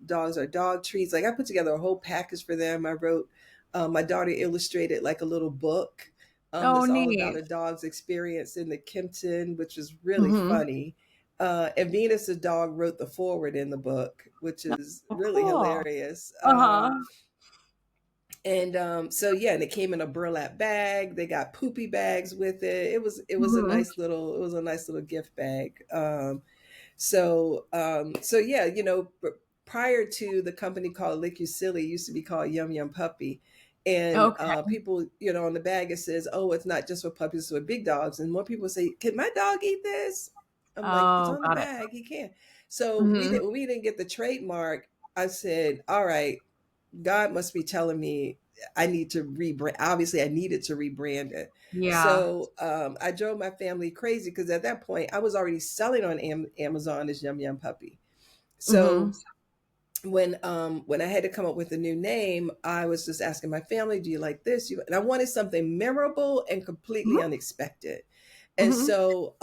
Speaker 2: dogs or dog treats. Like I put together a whole package for them. I wrote, my daughter illustrated like a little book,
Speaker 1: Oh,
Speaker 2: that's all about
Speaker 1: neat.
Speaker 2: a dog's experience in the Kimpton, which is really
Speaker 1: Hmm.
Speaker 2: funny. And Venus, the dog, wrote the forward in the book, which is
Speaker 1: Oh,
Speaker 2: really
Speaker 1: cool.
Speaker 2: hilarious.
Speaker 1: Uh-huh.
Speaker 2: And so yeah, and it came in a burlap bag. They got poopy bags with it. It was a
Speaker 1: Hmm.
Speaker 2: nice little gift bag. So yeah, prior to the company called Lick You Silly, it used to be called Yum Yum Puppy. And
Speaker 1: Okay.
Speaker 2: people, on the bag it says, "Oh, it's not just for puppies, it's for big dogs." And more people say, "Can my dog eat this?" I'm like, "It's
Speaker 1: Oh,
Speaker 2: on the
Speaker 1: got it.
Speaker 2: bag. He can." So
Speaker 1: Hmm.
Speaker 2: we didn't get the trademark. I said, "All right, God must be telling me I need to rebrand." Obviously, I needed to rebrand it.
Speaker 1: Yeah.
Speaker 2: So I drove my family crazy because at that point I was already selling on Amazon as Yum Yum Puppy.
Speaker 1: Hmm.
Speaker 2: So when I had to come up with a new name, I was just asking my family, "Do you like this?" And I wanted something memorable and completely
Speaker 1: Hmm.
Speaker 2: unexpected. And
Speaker 1: Hmm.
Speaker 2: so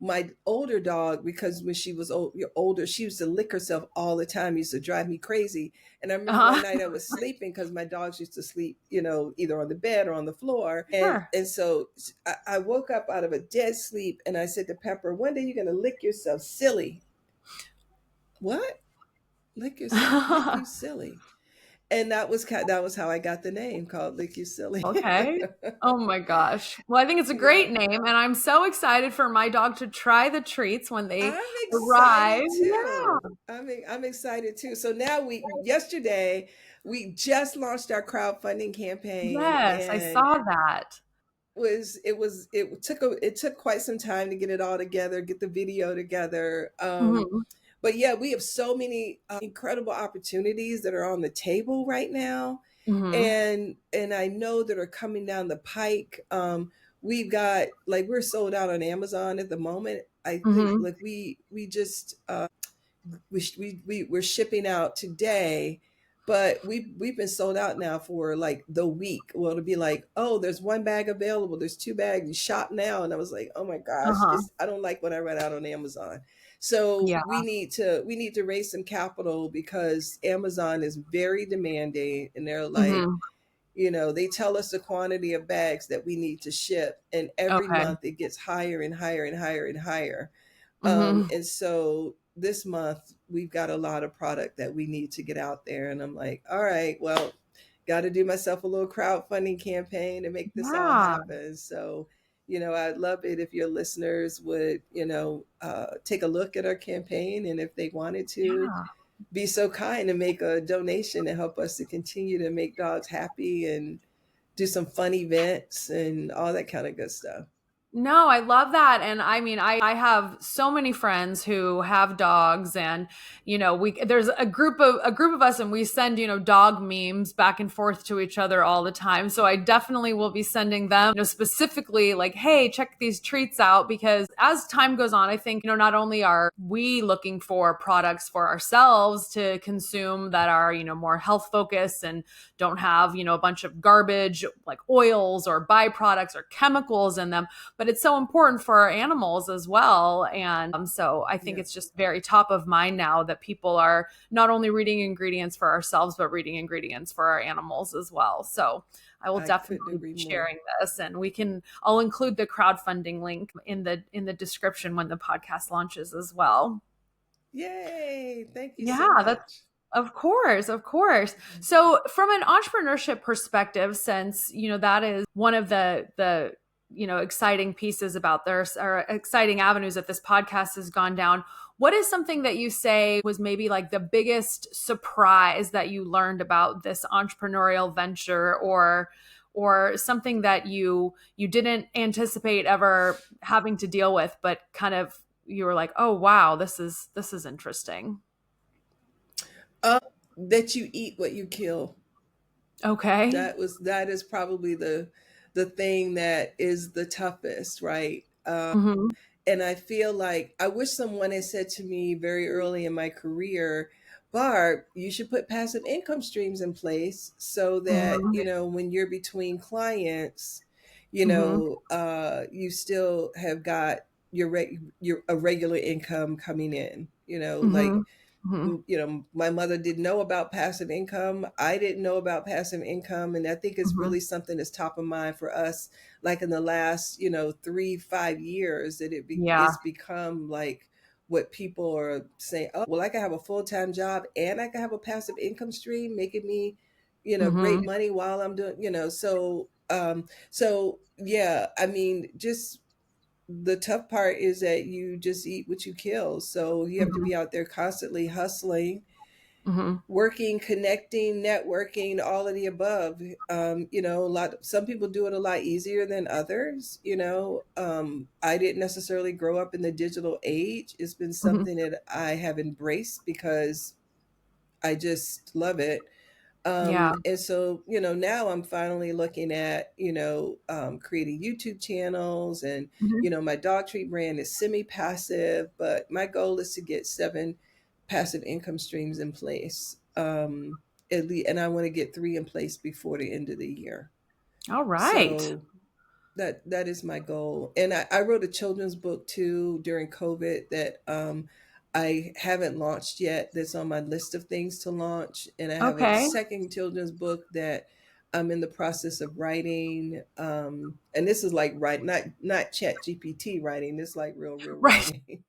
Speaker 2: my older dog, because when she was older, she used to lick herself all the time, used to drive me crazy. And I remember one
Speaker 1: Uh-huh.
Speaker 2: night I was sleeping because my dogs used to sleep, either on the bed or on the floor. And
Speaker 1: Sure.
Speaker 2: and so I woke up out of a dead sleep and I said to Pepper, "One day you're gonna lick yourself silly." What? Lick you silly. And that was how I got the name, called Lick You Silly.
Speaker 1: Okay. Oh my gosh. Well, I think it's a
Speaker 2: Yeah.
Speaker 1: great name, and I'm so excited for my dog to try the treats when they
Speaker 2: I'm
Speaker 1: arrive.
Speaker 2: excited too.
Speaker 1: Yeah.
Speaker 2: I'm excited too. So now yesterday we just launched our crowdfunding campaign,
Speaker 1: Yes, I
Speaker 2: and
Speaker 1: saw that.
Speaker 2: it took quite some time to get it all together, get the video together.
Speaker 1: Mhm.
Speaker 2: But yeah, we have so many incredible opportunities that are on the table right now,
Speaker 1: Mhm.
Speaker 2: and I know that are coming down the pike. We've got, like, we're sold out on Amazon at the moment. I think,
Speaker 1: Mhm.
Speaker 2: like, we just we're shipping out today, but we've been sold out now for like the week. Well, to be like, "Oh, there's one bag available, there's two bags, you shop now." And I was like, "Oh my gosh,
Speaker 1: Uh-huh.
Speaker 2: I don't like when I run out on Amazon." So
Speaker 1: Yeah.
Speaker 2: we need to raise some capital because Amazon is very demanding, and they're like,
Speaker 1: Mhm.
Speaker 2: they tell us the quantity of bags that we need to ship, and every
Speaker 1: Okay.
Speaker 2: month it gets higher and higher and higher and higher.
Speaker 1: Mhm.
Speaker 2: And so this month we've got a lot of product that we need to get out there. And I'm like, all right, well, got to do myself a little crowdfunding campaign to make this all
Speaker 1: Yeah.
Speaker 2: happen. So, I'd love it if your listeners would, take a look at our campaign. And if they wanted to,
Speaker 1: Yeah.
Speaker 2: be so kind to make a donation to help us to continue to make dogs happy and do some fun events and all that kind of good stuff.
Speaker 1: No, I love that. And I mean, I have so many friends who have dogs, and, there's a group of us, and we send, dog memes back and forth to each other all the time. So I definitely will be sending them, specifically like, hey, check these treats out, because as time goes on, I think, not only are we looking for products for ourselves to consume that are, more health focused and don't have, a bunch of garbage like oils or byproducts or chemicals in them, but it's so important for our animals as well. And so I think it's just very top of mind now that people are not only reading ingredients for ourselves, but reading ingredients for our animals as well. So I will definitely be sharing this, and I'll include the crowdfunding link in the description when the podcast launches as well.
Speaker 2: Yay. Thank you so much.
Speaker 1: Of course, of course. So from an entrepreneurship perspective, since, that is one of the exciting pieces about this, or exciting avenues that this podcast has gone down, what is something that you say was maybe like the biggest surprise that you learned about this entrepreneurial venture, or something that you didn't anticipate ever having to deal with, but kind of you were like, oh wow, this is interesting?
Speaker 2: That you eat what you kill.
Speaker 1: Okay.
Speaker 2: That is probably the thing that is the toughest, right?
Speaker 1: Mm-hmm.
Speaker 2: And I feel like I wish someone had said to me very early in my career, Barb, you should put passive income streams in place so that,
Speaker 1: Mm-hmm.
Speaker 2: when you're between clients,
Speaker 1: Mm-hmm.
Speaker 2: you still have got your a regular income coming in, like,
Speaker 1: Mm-hmm.
Speaker 2: my mother didn't know about passive income. I didn't know about passive income. And I think it's
Speaker 1: Mm-hmm.
Speaker 2: really something that's top of mind for us, like in the last, 3, 5 years, that
Speaker 1: Yeah.
Speaker 2: it's become like what people are saying, oh, well, I can have a full-time job and I can have a passive income stream making me, great
Speaker 1: Mm-hmm.
Speaker 2: money while I'm doing, so yeah, I mean, just the tough part is that you just eat what you kill. So you have to
Speaker 1: Mm-hmm.
Speaker 2: be out there constantly hustling,
Speaker 1: Mm-hmm.
Speaker 2: working, connecting, networking, all of the above. Some people do it a lot easier than others. I didn't necessarily grow up in the digital age. It's been
Speaker 1: Mm-hmm.
Speaker 2: something that I have embraced because I just love it.
Speaker 1: Yeah.
Speaker 2: And so, now I'm finally looking at, creating YouTube channels, and,
Speaker 1: Mm-hmm.
Speaker 2: my dog treat brand is semi-passive, but my goal is to get 7 passive income streams in place. At least, and I want to get 3 in place before the end of the year.
Speaker 1: All right.
Speaker 2: So that is my goal. And I wrote a children's book too during COVID that I haven't launched yet. That's on my list of things to launch. And I have a
Speaker 1: Okay.
Speaker 2: second children's book that I'm in the process of writing. And this is like not Chat GPT writing. This is like real
Speaker 1: Right.
Speaker 2: writing.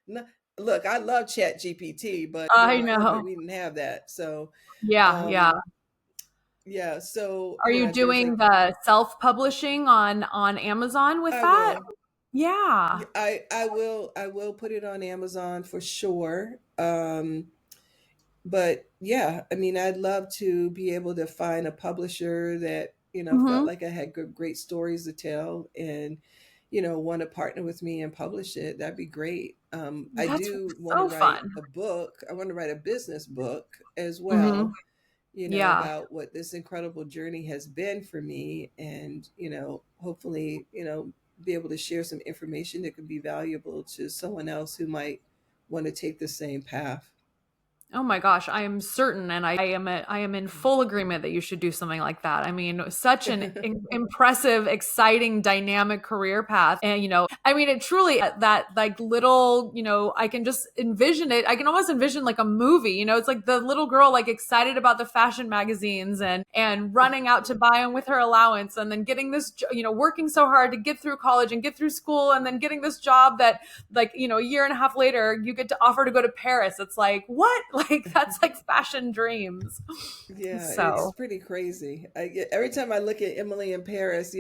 Speaker 2: No, look, I love Chat GPT, but
Speaker 1: I
Speaker 2: during COVID
Speaker 1: know.
Speaker 2: we didn't have that. So
Speaker 1: Yeah. Yeah.
Speaker 2: um, yeah, so
Speaker 1: Are you
Speaker 2: there's
Speaker 1: doing
Speaker 2: a
Speaker 1: the self-publishing on Amazon with
Speaker 2: I
Speaker 1: that?
Speaker 2: will.
Speaker 1: Yeah.
Speaker 2: I will put it on Amazon for sure. But yeah, I mean, I'd love to be able to find a publisher that, felt
Speaker 1: Mm-hmm.
Speaker 2: like I had great stories to tell, and, want to partner with me and publish it. That'd be great. I
Speaker 1: That's
Speaker 2: do want to
Speaker 1: so
Speaker 2: write
Speaker 1: fun.
Speaker 2: a book. I want to write a business book as
Speaker 1: Mm-hmm.
Speaker 2: well,
Speaker 1: Yeah.
Speaker 2: about what this incredible journey has been for me, and, hopefully, be able to share some information that could be valuable to someone else who might want to take the same path.
Speaker 1: Oh my gosh, I am certain, and I am in full agreement that you should do something like that. I mean, such an impressive, exciting, dynamic career path, and I mean, it truly that like little, I can just envision it. I can almost envision like a movie. It's like the little girl like excited about the fashion magazines and running out to buy them with her allowance, and then getting this, working so hard to get through college and get through school, and then getting this job that like a year and a half later you get to offer to go to Paris. It's like, what? Like that's like fashion dreams.
Speaker 2: Yeah, it's
Speaker 1: So
Speaker 2: pretty crazy. Every time I look at Emily in Paris,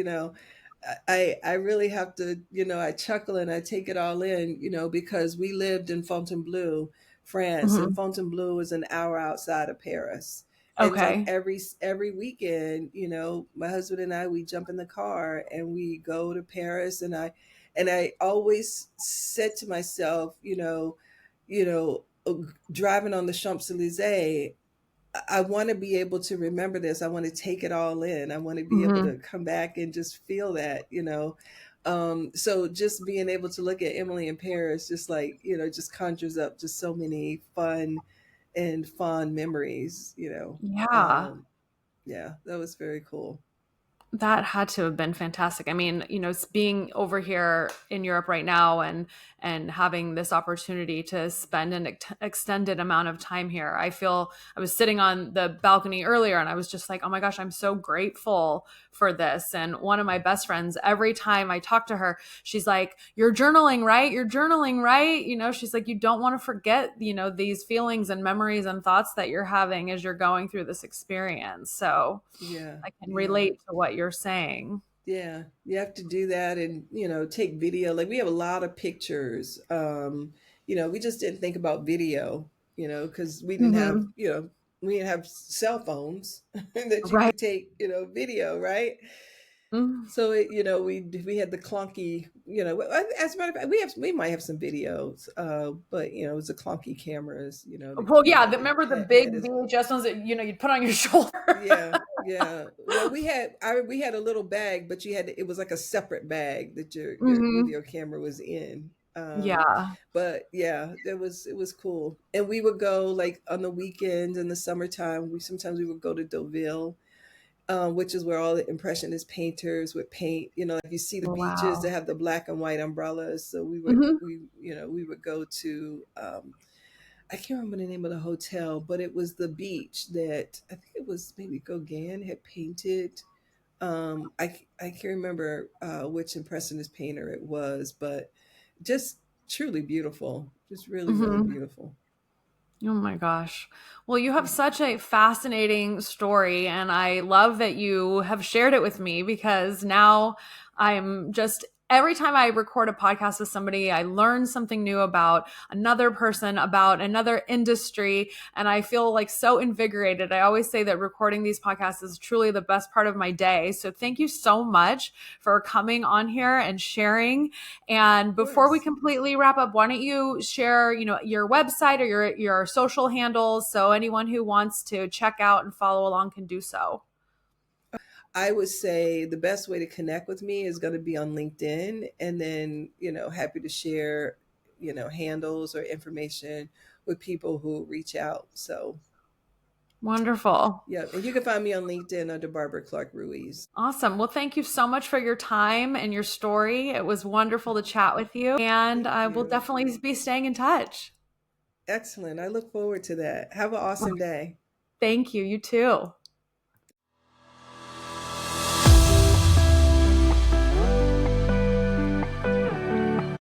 Speaker 2: I really have to, I chuckle and I take it all in, because we lived in Fontainebleau, France, and
Speaker 1: mhm.
Speaker 2: Fontainebleau is an hour outside of Paris. And like
Speaker 1: Okay.
Speaker 2: every weekend, my husband and I, we jump in the car and we go to Paris, and And I always said to myself, driving on the Champs-Elysees, I want to be able to remember this. I want to take it all in. I want to be able to come back and just feel that, So just being able to look at Emily in Paris, just like, just conjures up just so many fun and fond memories.
Speaker 1: Yeah.
Speaker 2: Yeah, that was very cool.
Speaker 1: That had to have been fantastic. I mean, being over here in Europe right now and having this opportunity to spend an extended amount of time here. I was sitting on the balcony earlier and I was just like, oh my gosh, I'm so grateful for this. And one of my best friends, every time I talk to her, she's like, you're journaling, right? You're journaling, right? She's like, you don't want to forget, these feelings and memories and thoughts that you're having as you're going through this experience. So
Speaker 2: yeah,
Speaker 1: I can relate to what you're saying.
Speaker 2: Yeah, you have to do that and, take video. Like we have a lot of pictures. We just didn't think about video, because we didn't have, we didn't have cell phones that you could take, video, right? So we had the clunky, as a matter of fact, we might have some videos, but it was the clunky cameras,
Speaker 1: Well, yeah, remember the big VHS ones that you'd put on your shoulder.
Speaker 2: Yeah. Well, we had a little bag, but it was like a separate bag that your video camera was in. But yeah, it was cool. And we would go like on the weekends in the summertime. Sometimes we would go to Deauville, which is where all the impressionist painters would paint. If you see the beaches that have the black and white umbrellas. So we would we would go to. I can't remember the name of the hotel, but it was the beach that I think it was maybe Gauguin had painted. I can't remember which impressionist painter it was, but just truly beautiful, just really, really beautiful.
Speaker 1: Oh my gosh. Well, you have such a fascinating story, and I love that you have shared it with me because now I'm just every time I record a podcast with somebody, I learn something new about another person, about another industry, and I feel like so invigorated. I always say that recording these podcasts is truly the best part of my day. So thank you so much for coming on here and sharing. And before we completely wrap up, why don't you share, your website or your social handles so anyone who wants to check out and follow along can do so.
Speaker 2: I would say the best way to connect with me is going to be on LinkedIn, and then, happy to share, handles or information with people who reach out. So
Speaker 1: wonderful.
Speaker 2: Yeah. And you can find me on LinkedIn under Barbara Clarke Ruiz.
Speaker 1: Awesome. Well, thank you so much for your time and your story. It was wonderful to chat with you, and I will definitely be staying in touch.
Speaker 2: Excellent. I look forward to that. Have an awesome day.
Speaker 1: Thank you. You too.